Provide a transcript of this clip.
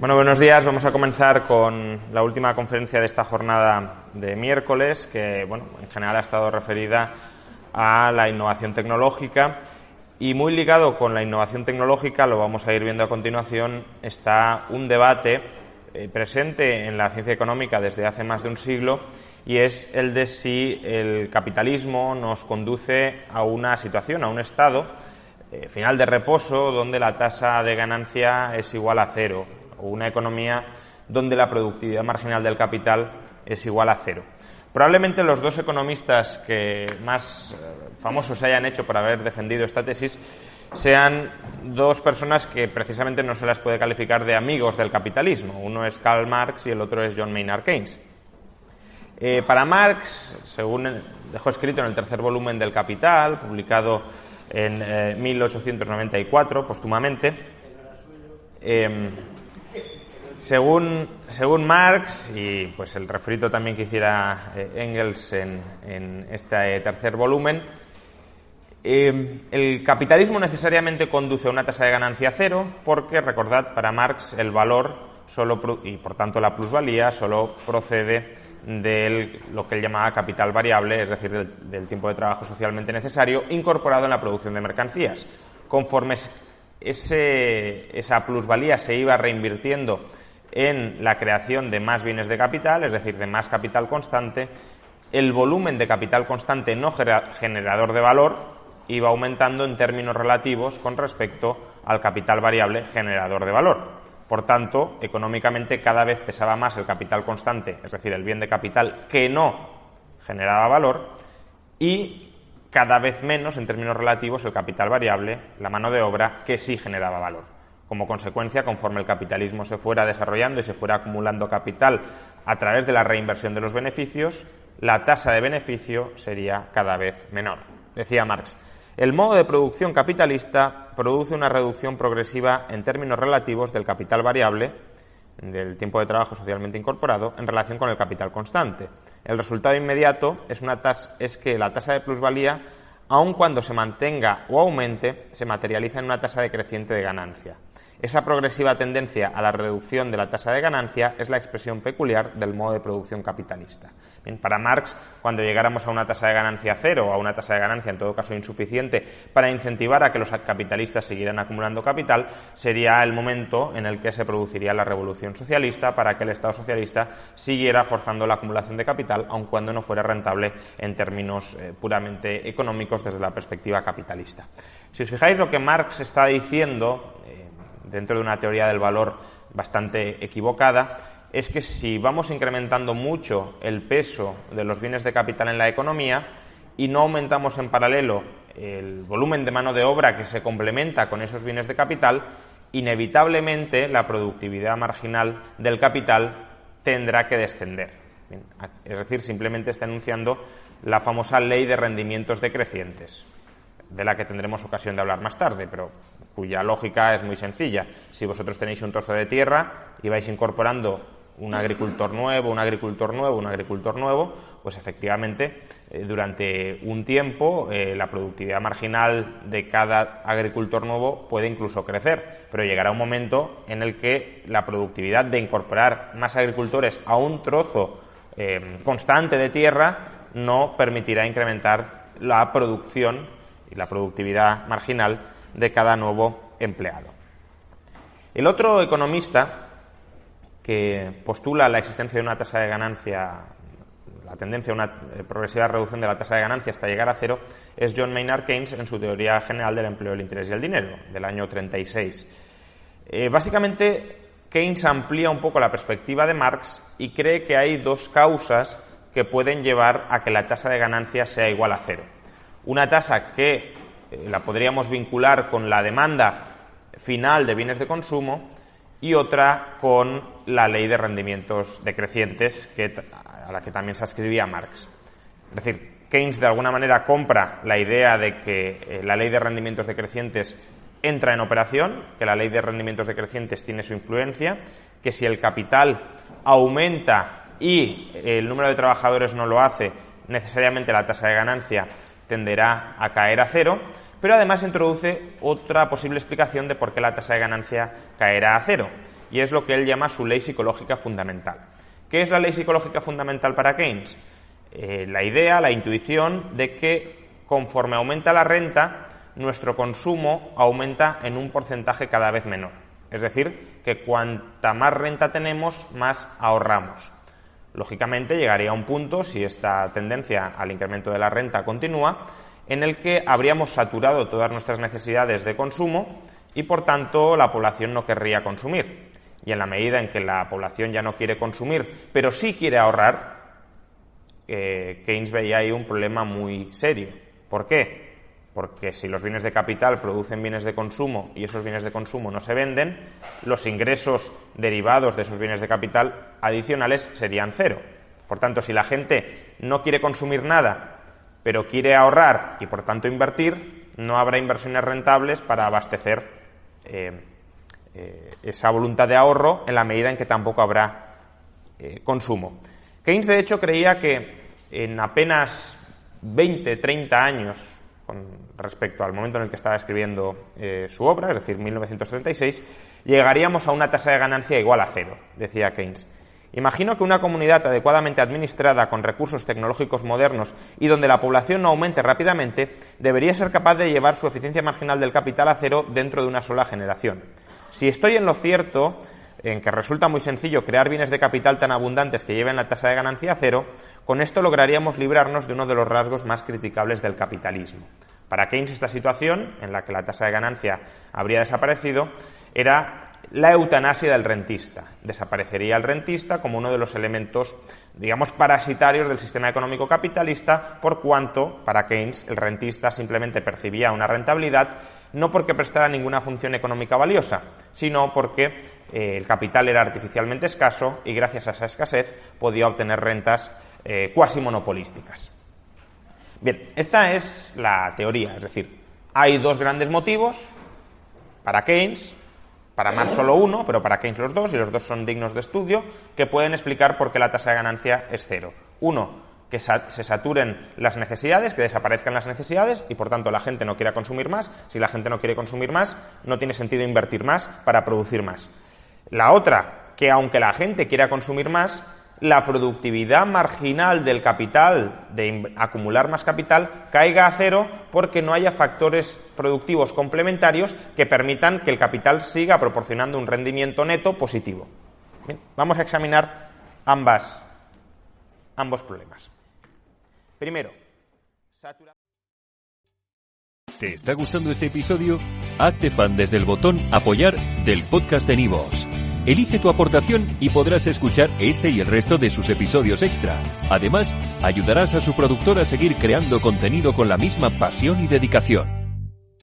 Bueno, buenos días. Vamos a comenzar con la última conferencia de esta jornada de miércoles, que, bueno, en general ha estado referida a la innovación tecnológica. Y muy ligado con la innovación tecnológica, lo vamos a ir viendo a continuación, está un debate presente en la ciencia económica desde hace más de un siglo, y es el de si el capitalismo nos conduce a una situación, a un estado final de reposo donde la tasa de ganancia es igual a cero, o una economía donde la productividad marginal del capital es igual a cero. Probablemente los dos economistas que más famosos se hayan hecho por haber defendido esta tesis sean dos personas que precisamente no se las puede calificar de amigos del capitalismo. Uno es Karl Marx y el otro es John Maynard Keynes. Para Marx, según dejó escrito en el tercer volumen del Capital, publicado en 1894, póstumamente, según Marx, y pues el refrito también que hiciera Engels en este tercer volumen, el capitalismo necesariamente conduce a una tasa de ganancia cero porque, recordad, para Marx el valor y por tanto la plusvalía solo procede de lo que él llamaba capital variable, es decir, del tiempo de trabajo socialmente necesario incorporado en la producción de mercancías. Conforme esa plusvalía se iba reinvirtiendo en la creación de más bienes de capital, es decir, de más capital constante, el volumen de capital constante no generador de valor iba aumentando en términos relativos con respecto al capital variable generador de valor. Por tanto, económicamente cada vez pesaba más el capital constante, es decir, el bien de capital que no generaba valor, y cada vez menos en términos relativos el capital variable, la mano de obra, que sí generaba valor. Como consecuencia, conforme el capitalismo se fuera desarrollando y se fuera acumulando capital a través de la reinversión de los beneficios, la tasa de beneficio sería cada vez menor. Decía Marx: el modo de producción capitalista produce una reducción progresiva en términos relativos del capital variable, del tiempo de trabajo socialmente incorporado, en relación con el capital constante. El resultado inmediato es que la tasa de plusvalía, aun cuando se mantenga o aumente, se materializa en una tasa decreciente de ganancia. Esa progresiva tendencia a la reducción de la tasa de ganancia es la expresión peculiar del modo de producción capitalista. Bien, para Marx, cuando llegáramos a una tasa de ganancia cero o a una tasa de ganancia en todo caso insuficiente para incentivar a que los capitalistas siguieran acumulando capital, sería el momento en el que se produciría la revolución socialista para que el Estado socialista siguiera forzando la acumulación de capital, aun cuando no fuera rentable en términos puramente económicos desde la perspectiva capitalista. Si os fijáis, lo que Marx está diciendo dentro de una teoría del valor bastante equivocada, es que si vamos incrementando mucho el peso de los bienes de capital en la economía y no aumentamos en paralelo el volumen de mano de obra que se complementa con esos bienes de capital, inevitablemente la productividad marginal del capital tendrá que descender. Bien, es decir, simplemente está enunciando la famosa ley de rendimientos decrecientes, de la que tendremos ocasión de hablar más tarde, pero cuya lógica es muy sencilla. Si vosotros tenéis un trozo de tierra y vais incorporando un agricultor nuevo, pues efectivamente durante un tiempo la productividad marginal de cada agricultor nuevo puede incluso crecer, pero llegará un momento en el que la productividad de incorporar más agricultores a un trozo constante de tierra no permitirá incrementar la producción y la productividad marginal de cada nuevo empleado. El otro economista que postula la existencia de una tasa de ganancia, la tendencia a una progresiva reducción de la tasa de ganancia hasta llegar a cero, es John Maynard Keynes en su Teoría General del Empleo, el Interés y el Dinero, del año 36. Básicamente, Keynes amplía un poco la perspectiva de Marx y cree que hay dos causas que pueden llevar a que la tasa de ganancia sea igual a cero. Una tasa que la podríamos vincular con la demanda final de bienes de consumo y otra con la ley de rendimientos decrecientes a la que también se ascribía Marx. Es decir, Keynes de alguna manera compra la idea de que la ley de rendimientos decrecientes entra en operación, que la ley de rendimientos decrecientes tiene su influencia, que si el capital aumenta y el número de trabajadores no lo hace, necesariamente la tasa de ganancia tenderá a caer a cero, pero además introduce otra posible explicación de por qué la tasa de ganancia caerá a cero. y es lo que él llama su ley psicológica fundamental. ¿Qué es la ley psicológica fundamental para Keynes? La idea, la intuición de que conforme aumenta la renta, nuestro consumo aumenta en un porcentaje cada vez menor. Es decir, que cuanta más renta tenemos, más ahorramos. Lógicamente, llegaría a un punto, si esta tendencia al incremento de la renta continúa, en el que habríamos saturado todas nuestras necesidades de consumo y, por tanto, la población no querría consumir. Y en la medida en que la población ya no quiere consumir, pero sí quiere ahorrar, Keynes veía ahí un problema muy serio. ¿Por qué? Porque si los bienes de capital producen bienes de consumo y esos bienes de consumo no se venden, los ingresos derivados de esos bienes de capital adicionales serían cero. Por tanto, si la gente no quiere consumir nada, pero quiere ahorrar y por tanto invertir, no habrá inversiones rentables para abastecer esa voluntad de ahorro en la medida en que tampoco habrá consumo. Keynes, de hecho, creía que en apenas 20, 30 años, con respecto al momento en el que estaba escribiendo su obra, es decir, 1936, llegaríamos a una tasa de ganancia igual a cero, decía Keynes. Imagino que una comunidad adecuadamente administrada con recursos tecnológicos modernos y donde la población no aumente rápidamente, debería ser capaz de llevar su eficiencia marginal del capital a cero dentro de una sola generación. Si estoy en lo cierto en que resulta muy sencillo crear bienes de capital tan abundantes que lleven la tasa de ganancia a cero, con esto lograríamos librarnos de uno de los rasgos más criticables del capitalismo. Para Keynes, esta situación, en la que la tasa de ganancia habría desaparecido, era la eutanasia del rentista. Desaparecería el rentista como uno de los elementos, digamos, parasitarios del sistema económico capitalista, por cuanto, para Keynes, el rentista simplemente percibía una rentabilidad no porque prestara ninguna función económica valiosa, sino porque el capital era artificialmente escaso y gracias a esa escasez podía obtener rentas cuasi monopolísticas. Bien, esta es la teoría, es decir, hay dos grandes motivos para Keynes, para Marx solo uno, pero para Keynes los dos, y los dos son dignos de estudio, que pueden explicar por qué la tasa de ganancia es cero. Uno, que se saturen las necesidades, que desaparezcan las necesidades y por tanto la gente no quiera consumir más. Si la gente no quiere consumir más, no tiene sentido invertir más para producir más. La otra, que aunque la gente quiera consumir más, la productividad marginal del capital, de acumular más capital, caiga a cero porque no haya factores productivos complementarios que permitan que el capital siga proporcionando un rendimiento neto positivo. Bien, vamos a examinar ambos problemas. Primero, saturación. ¿Te está gustando este episodio? Hazte fan desde el botón Apoyar del podcast de Nivos. Elige tu aportación y podrás escuchar este y el resto de sus episodios extra. Además, ayudarás a su productor a seguir creando contenido con la misma pasión y dedicación.